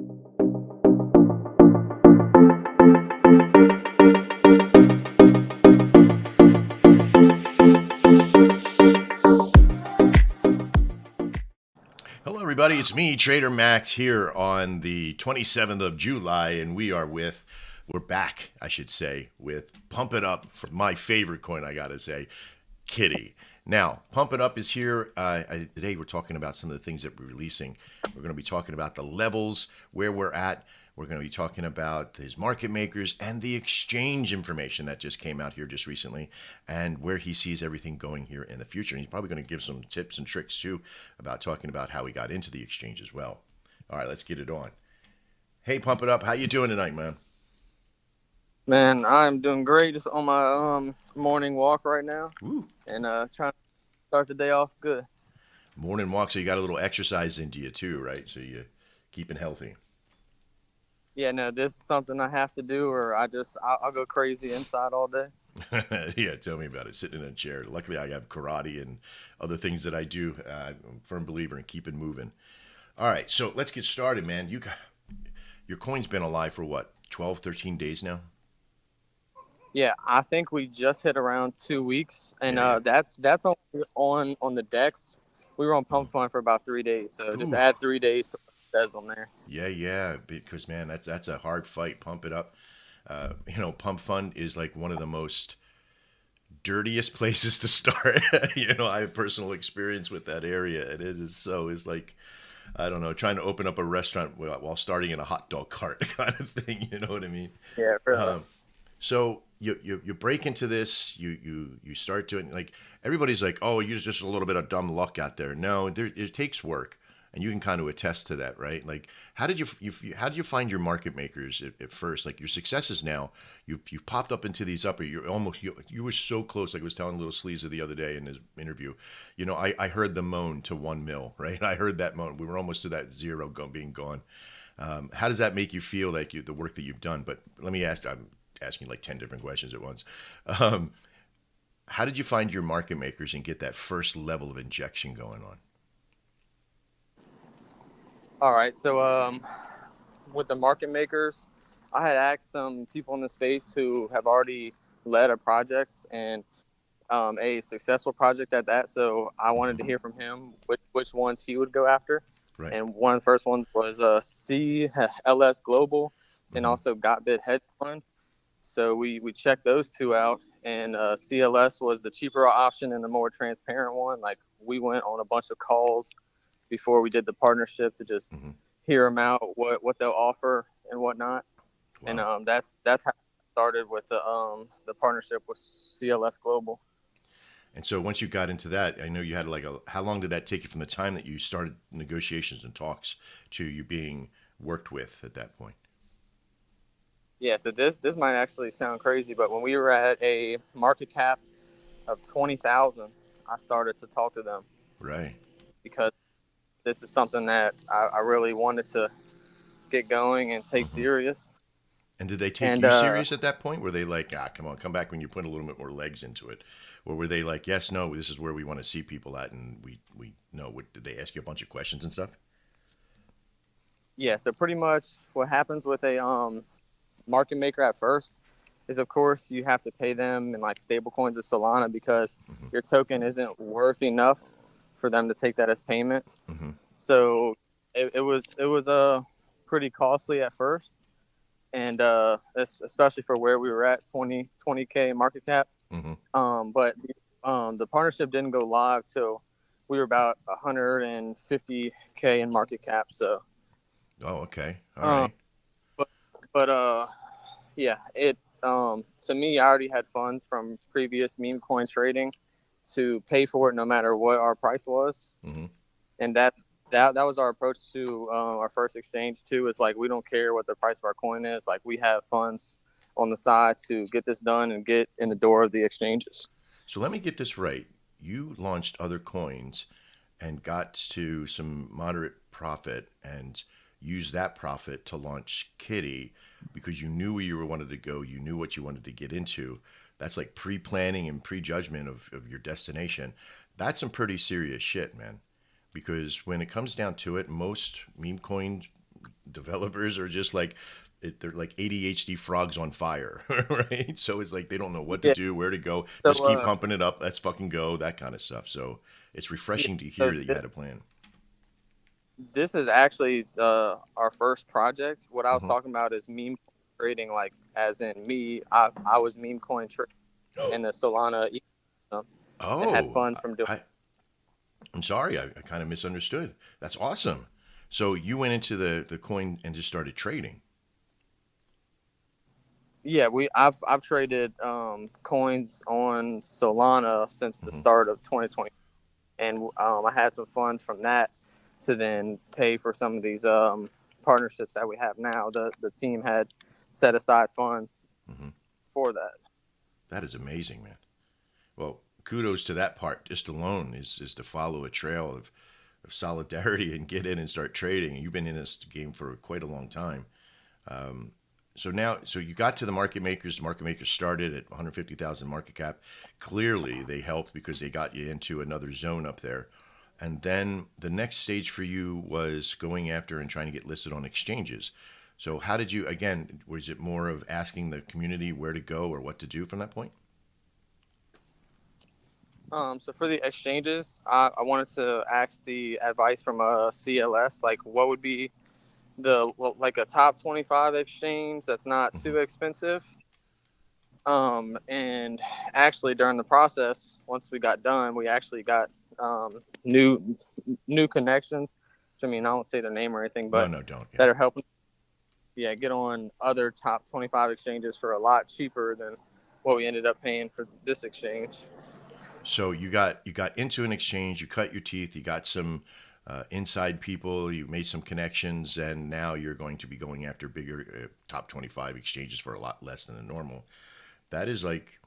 Hello, everybody. It's me, Trader Max, here on the 27th of July, and we're back, I should say, with Pump It Up for my favorite coin, I gotta say, Kitty. Now, Pump It Up is here. Today, we're talking about some of the things that we're releasing. We're going to be talking about the levels, where we're at. We're going to be talking about his market makers and the exchange information that just came out here just recently and where he sees everything going here in the future. And he's probably going to give some tips and tricks too about talking about how he got into the exchange as well. All right, let's get it on. Hey, Pump It Up. How you doing tonight, man? Man, I'm doing great. Just on my morning walk right now. Woo. And trying to start the day off good. Morning walk, so you got a little exercise into you too, right? So you're keeping healthy. Yeah, no, this is something I have to do, or I'll go crazy inside all day. Yeah, tell me about it. Sitting in a chair. Luckily, I have karate and other things that I do. I'm a firm believer in keeping moving. All right, so let's get started, man. Your coin's been alive for what, 12, 13 days now? Yeah, I think we just hit around 2 weeks, and Yeah. that's only on the Dex. We were on Pump Fund for about 3 days, so just add 3 days to what it says on there. Yeah, because man, that's a hard fight. Pump It Up. Pump Fund is like one of the most dirtiest places to start. I have personal experience with that area, and it's like, I don't know, trying to open up a restaurant while starting in a hot dog cart kind of thing. You know what I mean? Yeah, really. So you break into this, you start doing, like, everybody's like, oh, you're just a little bit of dumb luck out there. No, it takes work, and you can kind of attest to that, right? Like, how did you find your market makers at first? Like, your successes now, you popped up into these upper. You were so close. Like I was telling Little Sleazer the other day in his interview. I heard the moan to 1 mil, right? I heard that moan. We were almost to that zero being gone. How does that make you feel, like the work that you've done? But let me ask. I'm asking like 10 different questions at once. How did you find your market makers and get that first level of injection going on? All right, so with the market makers, I had asked some people in the space who have already led a project and a successful project at that. So I wanted to hear from him which ones he would go after. Right. And one of the first ones was CLS Global and also GotBit Hedge Fund. So we checked those two out, and CLS was the cheaper option and the more transparent one. Like, we went on a bunch of calls before we did the partnership to just hear them out, what they'll offer and whatnot. Wow. And that's how it started with the partnership with CLS Global. And so once you got into that, I know you had how long did that take you from the time that you started negotiations and talks to you being worked with at that point? Yeah, so this might actually sound crazy, but when we were at a market cap of 20,000, I started to talk to them. Right. Because this is something that I really wanted to get going and take serious. And did they take you serious at that point? Were they like, come on, come back when you put a little bit more legs into it? Or were they like, yes, no, this is where we want to see people at, and we know? Did they ask you a bunch of questions and stuff? Yeah, so pretty much what happens with a market maker at first is, of course, you have to pay them in like stable coins or Solana because your token isn't worth enough for them to take that as payment. So it was pretty costly at first, and especially for where we were at, 20K market cap. But the partnership didn't go live till we were about 150K in market cap. So okay, all right. But yeah, it to me, I already had funds from previous meme coin trading to pay for it no matter what our price was. And that was our approach to our first exchange too. It's like, we don't care what the price of our coin is. Like, we have funds on the side to get this done and get in the door of the exchanges. So let me get this right. You launched other coins and got to some moderate profit and used that profit to launch Kitty because you knew where you wanted to go. You knew what you wanted to get into. That's like pre-planning and pre-judgment of your destination. That's some pretty serious shit, man. Because when it comes down to it, most meme coin developers are just like they're like ADHD frogs on fire, right? So it's like they don't know what to Yeah. do, where to go. So Just keep pumping it up. Let's fucking go. That kind of stuff. So it's yeah. refreshing to So hear that you had a plan. this is actually our first project. What I was Hmm. talking about is meme trading, like as in me. I was meme coin trading in the Solana ecosystem and had Oh, funds from doing. I'm sorry. I kind of misunderstood. That's awesome. So you went into the coin and just started trading. Yeah, I've traded coins on Solana since the Hmm. start of 2020, and I had some funds from that to then pay for some of these partnerships that we have now. The team had set aside funds Hmm. for that. That is amazing, man. Well, kudos to that part. Just alone is to follow a trail of solidarity and get in and start trading. And you've been in this game for quite a long time. Um, so now, so you got to the market makers. The market makers started at 150,000 market cap. Clearly, they helped because they got you into another zone up there. And then the next stage for you was going after and trying to get listed on exchanges. So how did you, again, was it more of asking the community where to go or what to do from that point? So for the exchanges, I wanted to ask the advice from a CLS, like what would be like a top 25 exchange that's not Hmm. too expensive. And actually during the process, once we got done, we actually got new connections. Which, I mean, I won't say their name or anything, No, but no, don't. Yeah. that are helping, yeah, get on other top 25 exchanges for a lot cheaper than what we ended up paying for this exchange. So you got into an exchange, you cut your teeth, you got some inside people, you made some connections, and now you're going to be going after bigger top 25 exchanges for a lot less than a normal. That is like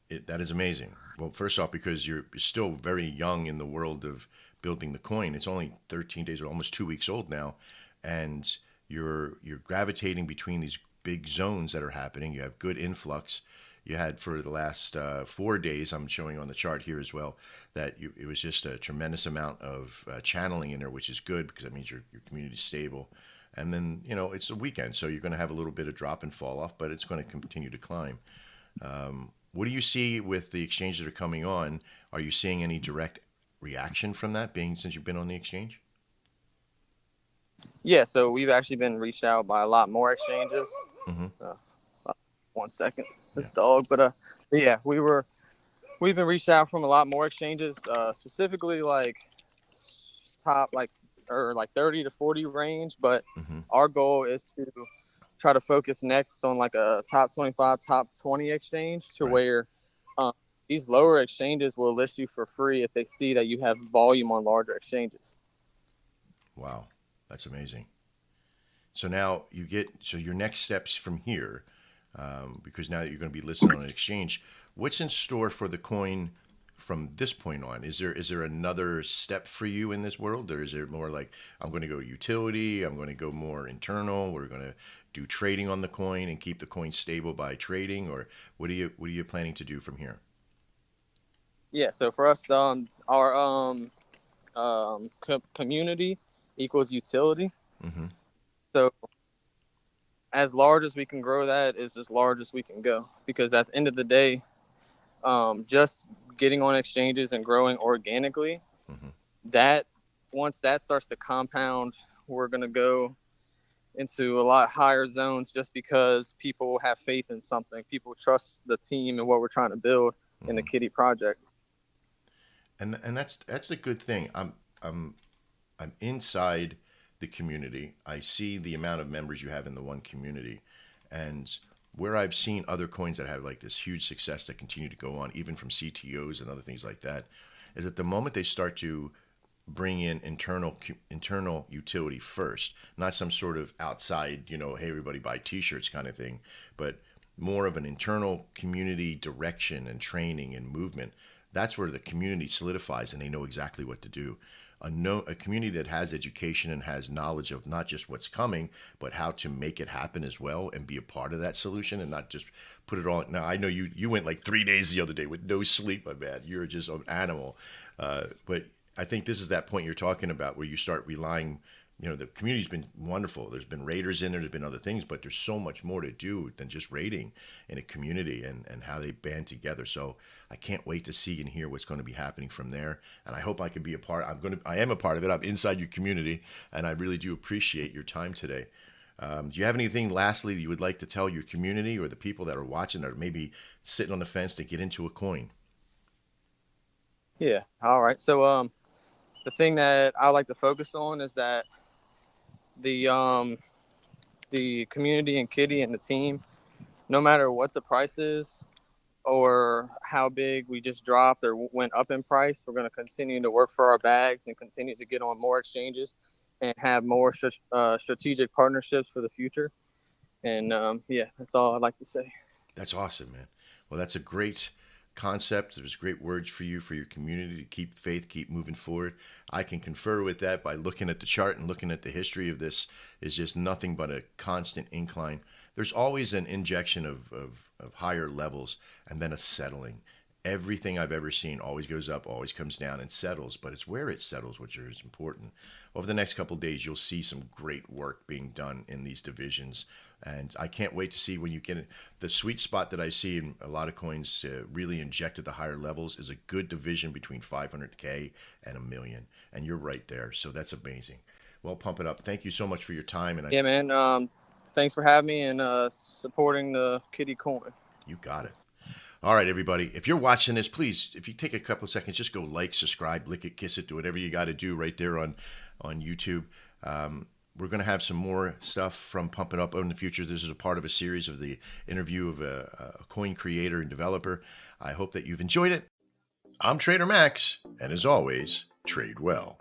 that is amazing. Well, first off, because you're still very young in the world of building the coin. It's only 13 days or almost 2 weeks old now, and you're gravitating between these big zones that are happening. You have good influx. You had for the last 4 days. I'm showing on the chart here as well that it was just a tremendous amount of channeling in there, which is good because that means your community is stable. And then it's a weekend, so you're going to have a little bit of drop and fall off, but it's going to continue to climb. What do you see with the exchanges that are coming on? Are you seeing any direct reaction from that, being since you've been on the exchange? Yeah, so we've actually been reached out by a lot more exchanges. Mm-hmm. Uh, 1 second, Yeah. this dog, but yeah, we've been reached out from a lot more exchanges, specifically like top like 30 to 40 range. But Mm-hmm. our goal is to try to focus next on like a top 25, top 20 exchange to Right. where um, these lower exchanges will list you for free if they see that you have volume on larger exchanges. Wow, that's amazing. So now so your next steps from here, because now that you're going to be listed on an exchange, what's in store for the coin from this point on? Is there another step for you in this world, or is it more like I'm going to go utility, I'm going to go more internal, we're going to do trading on the coin and keep the coin stable by trading, or what are you planning to do from here? Yeah, so for us, our community equals utility. Mm-hmm. So as large as we can grow that is as large as we can go, because at the end of the day, just getting on exchanges and growing organically, Mm-hmm. that once that starts to compound, we're going to go into a lot higher zones just because people have faith in something. People trust the team and what we're trying to build in the Mm-hmm. Kitty project. And that's a good thing. I'm I'm inside the community. I see the amount of members you have in the one community, and where I've seen other coins that have like this huge success that continue to go on, even from CTOs and other things like that, is that the moment they start to bring in internal utility first, not some sort of outside, hey everybody buy T-shirts kind of thing, but more of an internal community direction and training and movement. That's where the community solidifies and they know exactly what to do. A community that has education and has knowledge of not just what's coming, but how to make it happen as well and be a part of that solution and not just put it all. Now, I know you went like 3 days the other day with no sleep, my man. You're just an animal. But I think this is that point you're talking about where you start relying you know, the community's been wonderful. There's been raiders in there, there's been other things, but there's so much more to do than just raiding in a community, and how they band together. So I can't wait to see and hear what's going to be happening from there. And I hope I can be a part. I am a part of it. I'm inside your community, and I really do appreciate your time today. Do you have anything lastly that you would like to tell your community or the people that are watching, or maybe sitting on the fence to get into a coin? Yeah. All right. So the thing that I like to focus on is that the community and Kitty and the team, no matter what the price is or how big we just dropped or went up in price, we're going to continue to work for our bags and continue to get on more exchanges and have more strategic partnerships for the future. And yeah, that's all I'd like to say. That's awesome, man. Well, that's a great concept. There's great words for you, for your community to keep faith, keep moving forward. I can confer with that by looking at the chart and looking at the history of this is just nothing but a constant incline. There's always an injection of higher levels and then a settling. Everything I've ever seen always goes up, always comes down and settles, but it's where it settles which is important. Over the next couple of days, you'll see some great work being done in these divisions, and I can't wait to see when you get it. The sweet spot that I see in a lot of coins really injected the higher levels is a good division between 500K and a million, and you're right there, so that's amazing. Well, pump it up. Thank you so much for your time, and Yeah, man. Thanks for having me and supporting the Kitty coin. You got it. All right, everybody. If you're watching this, please, if you take a couple of seconds, just go like, subscribe, lick it, kiss it, do whatever you got to do right there on YouTube. We're going to have some more stuff from Pump It Up in the future. This is a part of a series of the interview of a coin creator and developer. I hope that you've enjoyed it. I'm Trader Max, and as always, trade well.